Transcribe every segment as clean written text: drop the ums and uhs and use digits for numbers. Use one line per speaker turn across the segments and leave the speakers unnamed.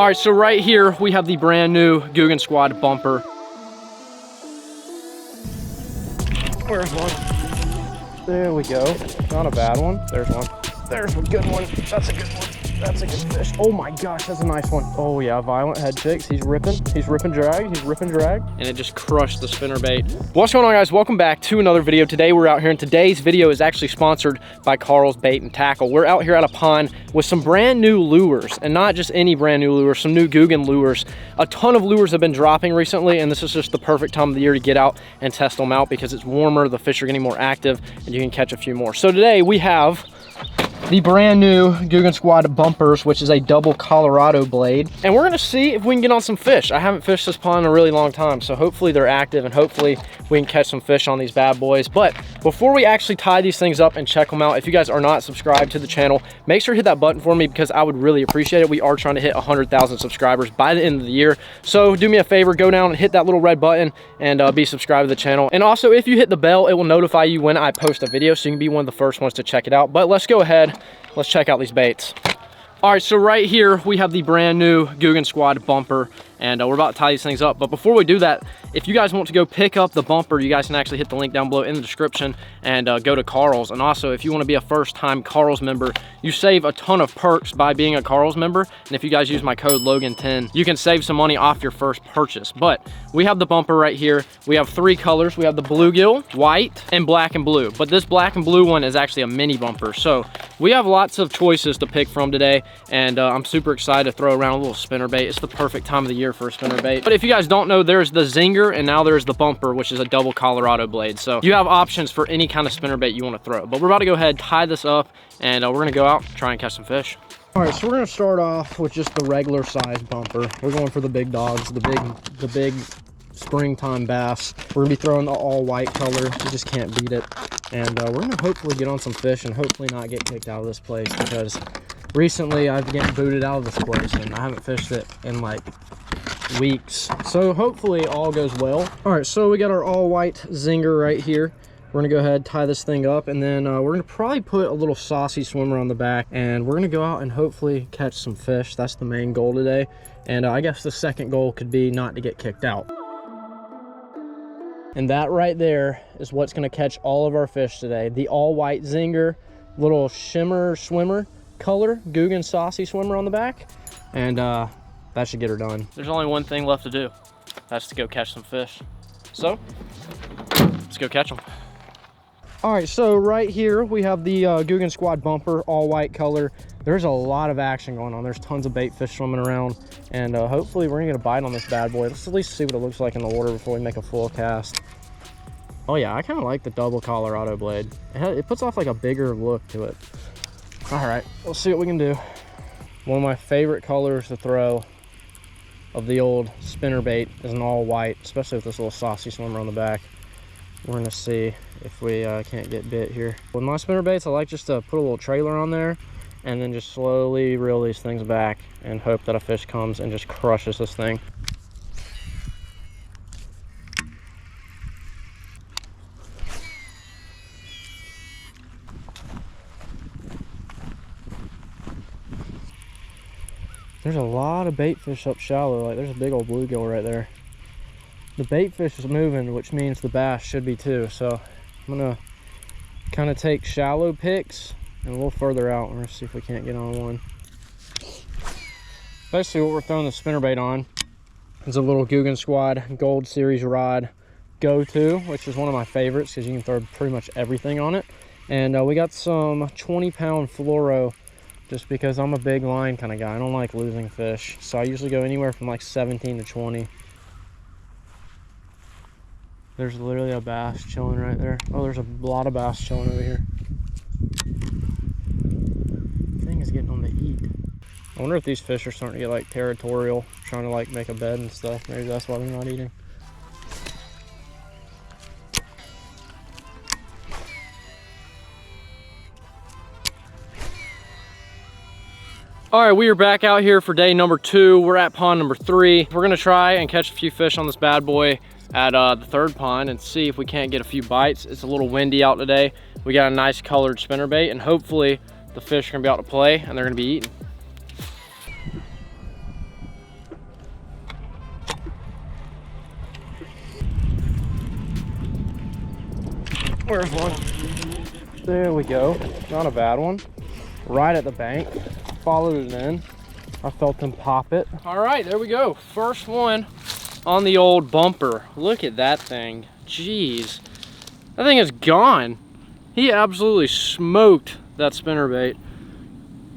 All right, so right here we have the brand new Googan Squad Bumper. Where's one? There we go. Not a bad one. There's one. There's a good one. That's a good one. That's a good fish. Oh my gosh, that's a nice one. Oh yeah, violent head fix. He's ripping drag. He's ripping drag. And it just crushed the spinnerbait. What's going on, guys? Welcome back to another video. Today we're out here, and today's video is actually sponsored by Karl's Bait and Tackle. We're out here at a pond with some brand new lures, and not just any brand new lures, some new Googan lures. A ton of lures have been dropping recently, and this is just the perfect time of the year to get out and test them out because it's warmer, the fish are getting more active, and you can catch a few more. So today we have the brand new Googan Squad Bumpers, which is a double Colorado blade. And we're gonna see if we can get on some fish. I haven't fished this pond in a really long time, so hopefully they're active and hopefully we can catch some fish on these bad boys. But before we actually tie these things up and check them out, if you guys are not subscribed to the channel, make sure to hit that button for me because I would really appreciate it. We are trying to hit 100,000 subscribers by the end of the year. So do me a favor, go down and hit that little red button and be subscribed to the channel. And also, if you hit the bell, it will notify you when I post a video, so you can be one of the first ones to check it out. But let's go ahead. Let's check out these baits. All right, so right here we have the brand new Googan Squad Bumper, and we're about to tie these things up. But before we do that, if you guys want to go pick up the bumper, you guys can actually hit the link down below in the description and go to Karl's. And also, if you want to be a first-time Karl's member, you save a ton of perks by being a Karl's member. And if you guys use my code Logan10, you can save some money off your first purchase. But we have the bumper right here. We have three colors. We have the bluegill, white, and black and blue. But this black and blue one is actually a mini bumper. So we have lots of choices to pick from today, and I'm super excited to throw around a little spinnerbait. It's the perfect time of the year for a spinnerbait. But if you guys don't know, there's the Zinger, and now there's the bumper, which is a double Colorado blade. So you have options for any kind of spinnerbait you want to throw. But we're about to go ahead, tie this up, and we're gonna go out and try and catch some fish. All right, so we're gonna start off with just the regular size bumper. We're going for the big dogs, the big springtime bass. We're gonna be throwing the all white color. You just can't beat it. And we're gonna hopefully get on some fish and hopefully not get kicked out of this place, because recently I've been getting booted out of this place and I haven't fished it in like weeks. So hopefully all goes well. All right, so we got our all white Zinger right here. We're gonna go ahead, tie this thing up, and then we're gonna probably put a little saucy swimmer on the back, and we're gonna go out and hopefully catch some fish. That's the main goal today. And I guess the second goal could be not to get kicked out. And that right there is what's gonna catch all of our fish today. The all white Zinger, little shimmer swimmer color, Googan saucy swimmer on the back. And that should get her done. There's only one thing left to do. That's to go catch some fish. So let's go catch them. All right, so right here we have the Googan Squad Bumper, all white color. There's a lot of action going on. There's tons of bait fish swimming around, and hopefully we're gonna get a bite on this bad boy. Let's at least see what it looks like in the water before we make a full cast. Oh yeah, I kind of like the double Colorado blade. It puts off like a bigger look to it. All right, let's see what we can do. One of my favorite colors to throw of the old spinnerbait is an all white, especially with this little saucy swimmer on the back. We're gonna see if we can't get bit here. With my spinnerbaits, I like just to put a little trailer on there and then just slowly reel these things back and hope that a fish comes and just crushes this thing. There's a lot of bait fish up shallow. Like, there's a big old bluegill right there. The bait fish is moving, which means the bass should be too. So I'm gonna kind of take shallow picks and a little further out. We're gonna see if we can't get on one. Basically what we're throwing the spinnerbait on is a little Googan Squad Gold Series rod Go-To, which is one of my favorites because you can throw pretty much everything on it. And we got some 20-pound fluoro, just because I'm a big line kind of guy. I don't like losing fish. So I usually go anywhere from like 17 to 20. There's literally a bass chilling right there. Oh, there's a lot of bass chilling over here. Thing is getting on the eat. I wonder if these fish are starting to get like territorial, trying to like make a bed and stuff. Maybe that's why they're not eating. All right, we are back out here for day number 2. We're at pond number 3. We're gonna try and catch a few fish on this bad boy at the third pond and see if we can't get a few bites. It's a little windy out today. We got a nice colored spinnerbait, and hopefully the fish are gonna be able to play and they're gonna be eating. Where's one? There we go. Not a bad one. Right at the bank. Followed it in. I felt him pop it. All right, there we go. First one on the old bumper. Look at that thing. Jeez. That thing is gone. He absolutely smoked that spinnerbait.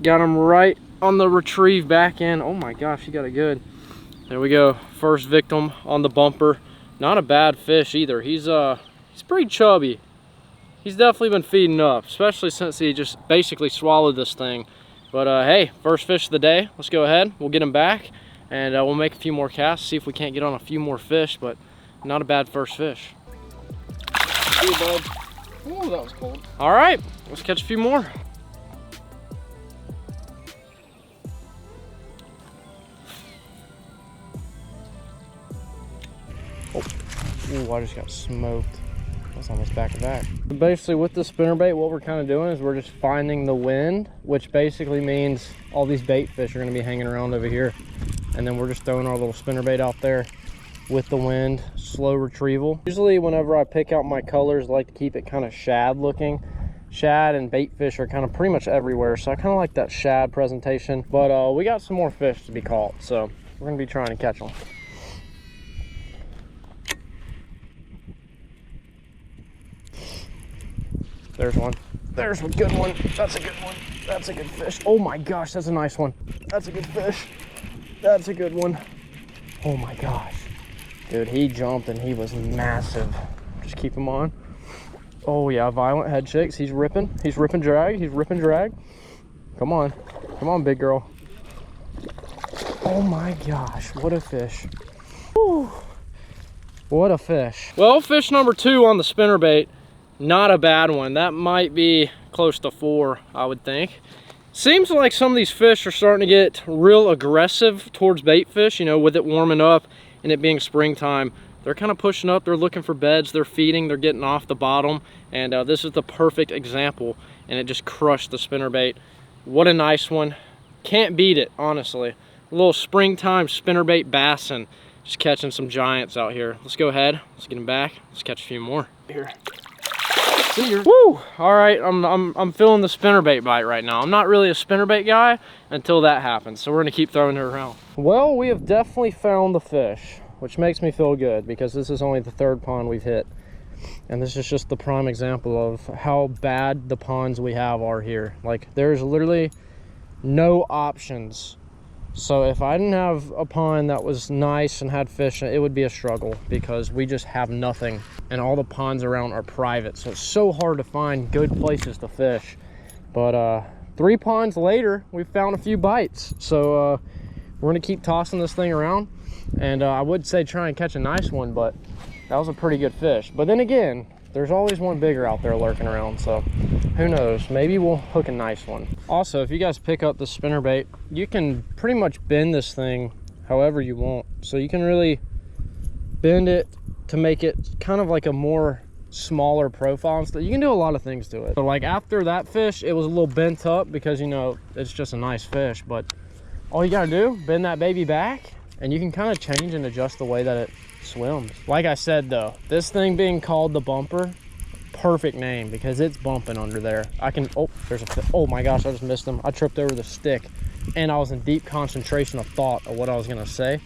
Got him right on the retrieve back end. Oh my gosh, he got it good. There we go. First victim on the bumper. Not a bad fish either. He's pretty chubby. He's definitely been feeding up, especially since he just basically swallowed this thing. But hey, first fish of the day. Let's go ahead. We'll get him back and we'll make a few more casts, see if we can't get on a few more fish, but not a bad first fish. See you, bud. Ooh, that was cold. All right, let's catch a few more. Oh, ooh, I just got smoked. That's almost back to back. Basically with the spinnerbait, what we're kind of doing is we're just finding the wind, which basically means all these bait fish are going to be hanging around over here. And then we're just throwing our little spinnerbait out there with the wind, slow retrieval. Usually whenever I pick out my colors, I like to keep it kind of shad looking. Shad and bait fish are kind of pretty much everywhere, so I kind of like that shad presentation. But we got some more fish to be caught, so we're going to be trying to catch them. There's one. There's a good one. That's a good one. That's a good fish. Oh my gosh, that's a nice one. That's a good fish. That's a good one. Oh my gosh. Dude, he jumped and he was massive. Just keep him on. Oh yeah, violent head shakes. He's ripping. He's ripping drag. He's ripping drag. Come on. Come on, big girl. Oh my gosh, what a fish. Whew. What a fish. Well, fish number 2 on the spinnerbait. Not a bad one. That might be close to 4, I would think. Seems like some of these fish are starting to get real aggressive towards bait fish, you know, with it warming up and it being springtime. They're kind of pushing up, they're looking for beds, they're feeding, they're getting off the bottom, and this is the perfect example, and it just crushed the spinnerbait. What a nice one. Can't beat it, honestly. A little springtime spinnerbait bassin', just catching some giants out here. Let's go ahead, let's get them back, let's catch a few more. Here. Woo! All right, I'm feeling the spinnerbait bite right now. I'm not really a spinnerbait guy until that happens, so we're gonna keep throwing it around. Well, we have definitely found the fish, which makes me feel good because this is only the 3rd pond we've hit. And this is just the prime example of how bad the ponds we have are here. Like, there's literally no options. So if I didn't have a pond that was nice and had fish, it would be a struggle because we just have nothing. And all the ponds around are private. So it's so hard to find good places to fish. But 3 ponds later, we found a few bites. So we're gonna keep tossing this thing around. And I would say try and catch a nice one, but that was a pretty good fish. But then again, there's always one bigger out there lurking around, so who knows, maybe we'll hook a nice one. Also, if you guys pick up the spinnerbait, you can pretty much bend this thing however you want. So you can really bend it to make it kind of like a more smaller profile and stuff. You can do a lot of things to it. So like after that fish, it was a little bent up because, you know, it's just a nice fish, but all you gotta do, bend that baby back, and you can kind of change and adjust the way that it swims. Like I said though, this thing being called the bumper, perfect name because it's bumping under there. I can, oh, there's a fish. Oh my gosh, I just missed him. I tripped over the stick and I was in deep concentration of thought of what I was gonna say,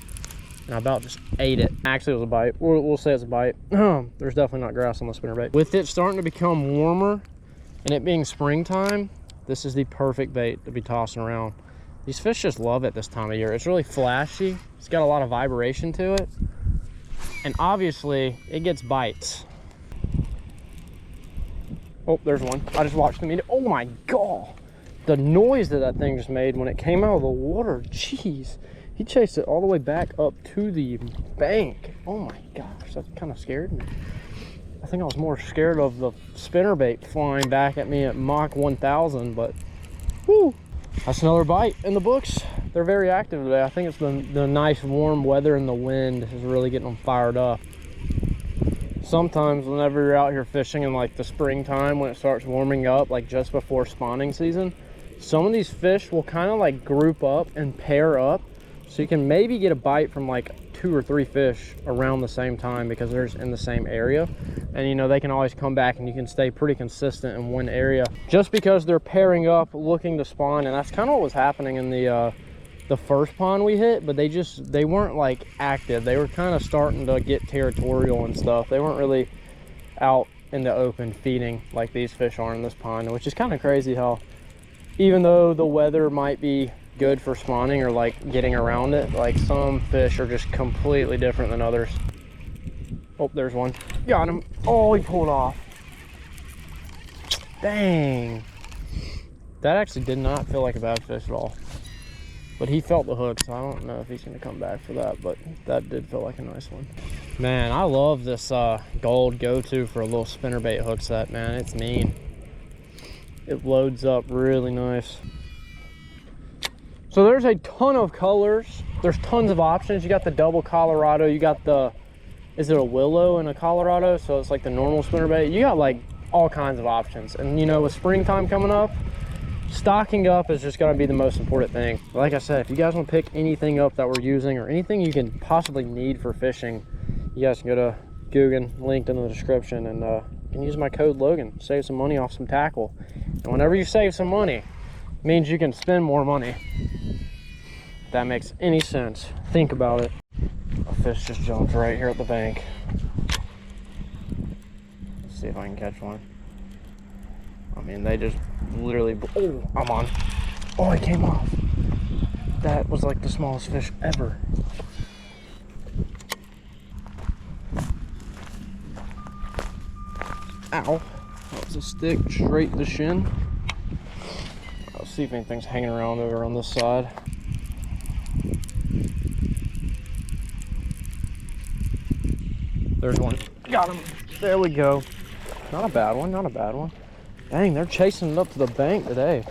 and I about just ate it. Actually, it was a bite. We'll say it's a bite. There's definitely not grass on the spinnerbait. With it starting to become warmer and it being springtime, this is the perfect bait to be tossing around. These fish just love it this time of year. It's really flashy. It's got a lot of vibration to it. And obviously, it gets bites. Oh, there's one. I just watched him eat it. Oh my God. The noise that thing just made when it came out of the water. Jeez. He chased it all the way back up to the bank. Oh my gosh, that kind of scared me. I think I was more scared of the spinnerbait flying back at me at Mach 1000, but whew. That's another bite in the books. They're very active today. I think it's the nice warm weather and the wind is really getting them fired up. Sometimes whenever you're out here fishing in like the springtime when it starts warming up, like just before spawning season, some of these fish will kind of like group up and pair up So you can maybe get a bite from like 2 or 3 fish around the same time because they're in the same area. And you know, they can always come back and you can stay pretty consistent in one area just because they're pairing up looking to spawn. And that's kind of what was happening in the first pond we hit, but they weren't like active. They were kind of starting to get territorial and stuff. They weren't really out in the open feeding like these fish are in this pond, which is kind of crazy how even though the weather might be good for spawning or like getting around it, like some fish are just completely different than others. Oh, there's one. Got him. Oh, he pulled off. Dang. That actually did not feel like a bad fish at all. But he felt the hook, so I don't know if he's gonna come back for that, but that did feel like a nice one. Man, I love this gold go-to for a little spinnerbait hook set, man. It's mean. It loads up really nice. So there's a ton of colors. There's tons of options. You got the double Colorado, you got the, is it a willow and a Colorado? So it's like the normal spinnerbait. You got like all kinds of options. And you know, with springtime coming up, stocking up is just going to be the most important thing. Like I said, if you guys want to pick anything up that we're using or anything you can possibly need for fishing, you guys can go to Googan, linked in the description, and you can use my code Logan, save some money off some tackle. And whenever you save some money, it means you can spend more money. If that makes any sense, think about it. A fish just jumped right here at the bank. Let's see if I can catch one. I mean, they just literally, oh, I'm on. Oh, it came off. That was like the smallest fish ever. Ow, that was a stick straight in the shin. I'll see if anything's hanging around over on this side. There's one. Got him. There we go. Not a bad one, not a bad one. Dang, they're chasing it up to the bank today.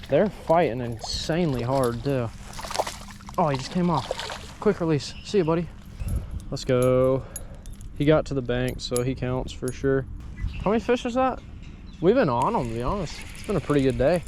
They're fighting insanely hard too. Oh, he just came off. Quick release. See you, buddy. Let's go. He got to the bank, so he counts for sure. How many fish is that? We've been on them, to be honest. It's been a pretty good day.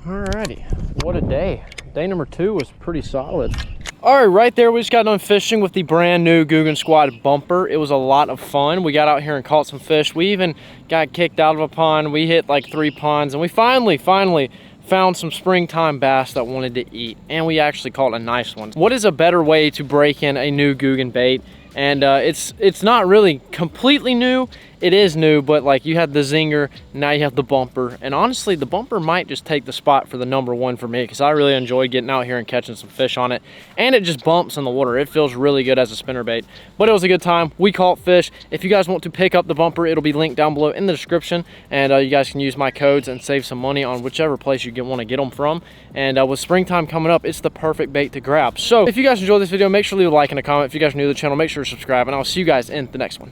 Alrighty, what a day. Day number 2 was pretty solid. All right, right there, we just got done fishing with the brand new Googan Squad Bumper. It was a lot of fun. We got out here and caught some fish. We even got kicked out of a pond. We hit like 3 ponds, and we finally found some springtime bass that wanted to eat, and we actually caught a nice one. What is a better way to break in a new Googan bait? And it's not really completely new. It is new, but like you had the zinger, now you have the bumper. And honestly, the bumper might just take the spot for the #1 for me, because I really enjoy getting out here and catching some fish on it. And it just bumps in the water. It feels really good as a spinnerbait. But it was a good time. We caught fish. If you guys want to pick up the bumper, it'll be linked down below in the description. And you guys can use my codes and save some money on whichever place you want to get them from. And with springtime coming up, it's the perfect bait to grab. So if you guys enjoyed this video, make sure to leave a like and a comment. If you guys are new to the channel, make sure to subscribe, and I'll see you guys in the next one.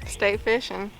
Stay fishing.